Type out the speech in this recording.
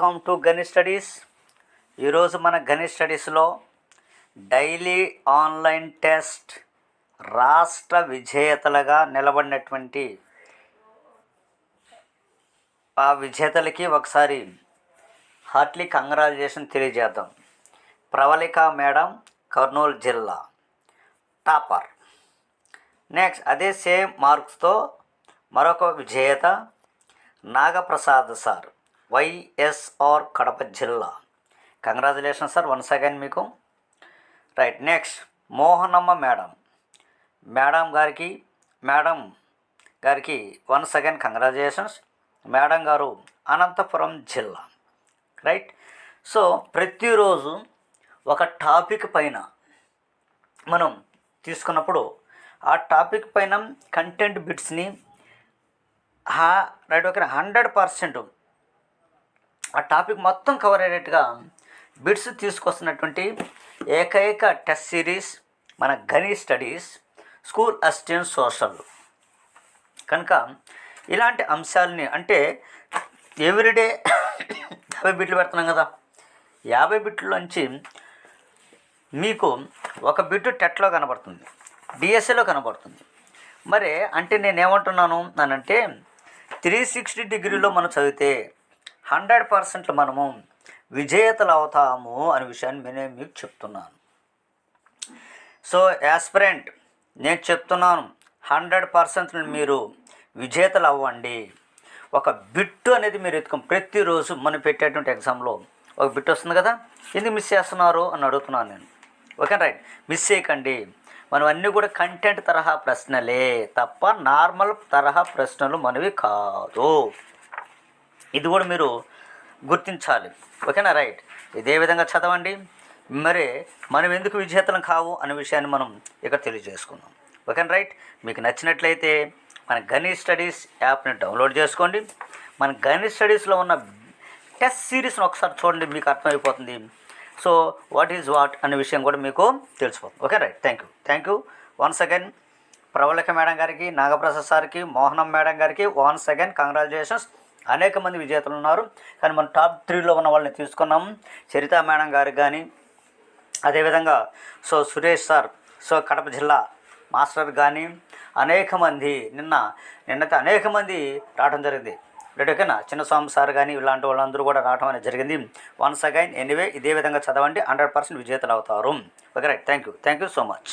Welcome to Ganit studies. ఈరోజు మన గణిత్ స్టడీస్లో డైలీ ఆన్లైన్ టెస్ట్ రాష్ట్ర విజేతలుగా నిలబడినటువంటి ఆ విజేతలకి ఒకసారి హార్ట్లీ కంగ్రాచులేషన్ తెలియజేద్దాం. ప్రవళిక మేడం, కర్నూలు జిల్లా టాపర్. నెక్స్ట్ అదే సేమ్ మార్క్స్తో మరొక విజేత నాగప్రసాద్ సార్, వైఎస్ఆర్ కడప జిల్లా. కంగ్రాచులేషన్ సార్ వన్స్ అగైన్ మీకు. రైట్. నెక్స్ట్ మోహనమ్మ మేడం గారికి వన్స్ అగైన్ కంగ్రాచులేషన్స్. మేడం గారు అనంతపురం జిల్లా. రైట్. సో ప్రతిరోజు ఒక టాపిక్ పైన మనం తీసుకున్నప్పుడు ఆ టాపిక్ పైన కంటెంట్ బిట్స్ని రైట్ ఓకే 100% ఆ టాపిక్ మొత్తం కవర్ అయ్యేట్టుగా బిట్స్ తీసుకొస్తున్నటువంటి ఏకైక టెస్ట్ సిరీస్ మన Ganit studies school assistant social. కనుక ఇలాంటి అంశాలని అంటే ఎవ్రీడే 50 బిట్లు పెడుతున్నాం కదా, 50 బిట్లలోంచి మీకు ఒక బిట్టు టెట్లో కనబడుతుంది, డిఎస్ఏలో కనబడుతుంది. మరి అంటే నేనేమంటున్నాను అనంటే 360 డిగ్రీలో మనం చదివితే 100% మనము విజేతలు అవుతాము అనే విషయాన్ని నేను మీకు చెప్తున్నాను. సో యాస్పిరెంట్ నేను చెప్తున్నాను, 100% మీరు విజేతలు అవ్వండి. ఒక బిట్టు అనేది మీరు ప్రతిరోజు మనం పెట్టేటువంటి ఎగ్జామ్లో ఒక బిట్ వస్తుంది కదా, ఎందుకు మిస్ చేస్తున్నారు అని అడుగుతున్నాను నేను. ఓకే రైట్, మిస్ చేయకండి. మనం అన్నీ కూడా కంటెంట్ తరహా ప్రశ్నలే తప్ప నార్మల్ తరహా ప్రశ్నలు మనవి కాదు. ఇది కూడా మీరు గుర్తించాలి. ఓకేనా రైట్. ఇదే విధంగా చదవండి. మరి మనం ఎందుకు విజేతలం కావు అనే విషయాన్ని మనం ఇక్కడ తెలియజేసుకుందాం. ఓకేనా రైట్. మీకు నచ్చినట్లయితే మన గణిత్ స్టడీస్ యాప్ని డౌన్లోడ్ చేసుకోండి. మన గణిత్ స్టడీస్లో ఉన్న టెస్ట్ సిరీస్ని ఒకసారి చూడండి, మీకు అర్థమైపోతుంది. సో వాట్ ఈజ్ వాట్ అనే విషయం కూడా మీకు తెలిసిపోతుంది. Okay right. Thank you once again Pravalika madam గారికి, నాగప్రసాద్ సార్కి, మోహనం మేడం గారికి వన్స్ అగైన్ కంగ్రాచులేషన్స్. అనేక మంది విజేతలు ఉన్నారు, కానీ మనం టాప్ 3లో ఉన్న వాళ్ళని తీసుకున్నాం. చరిత మేడం గారికి కానీ, అదేవిధంగా సురేష్ సార్, కడప జిల్లా మాస్టర్ కానీ అనేక మంది నిన్నైతే అనేక మంది రావడం జరిగింది. ఓకేనా, చిన్నస్వామి సార్ కానీ ఇలాంటి వాళ్ళందరూ కూడా రావడం అనేది జరిగింది. వన్స్ అగైన్ ఎనీవే ఇదే విధంగా చదవండి, 100% విజేతలు అవుతారు. Okay right. Thank you so much.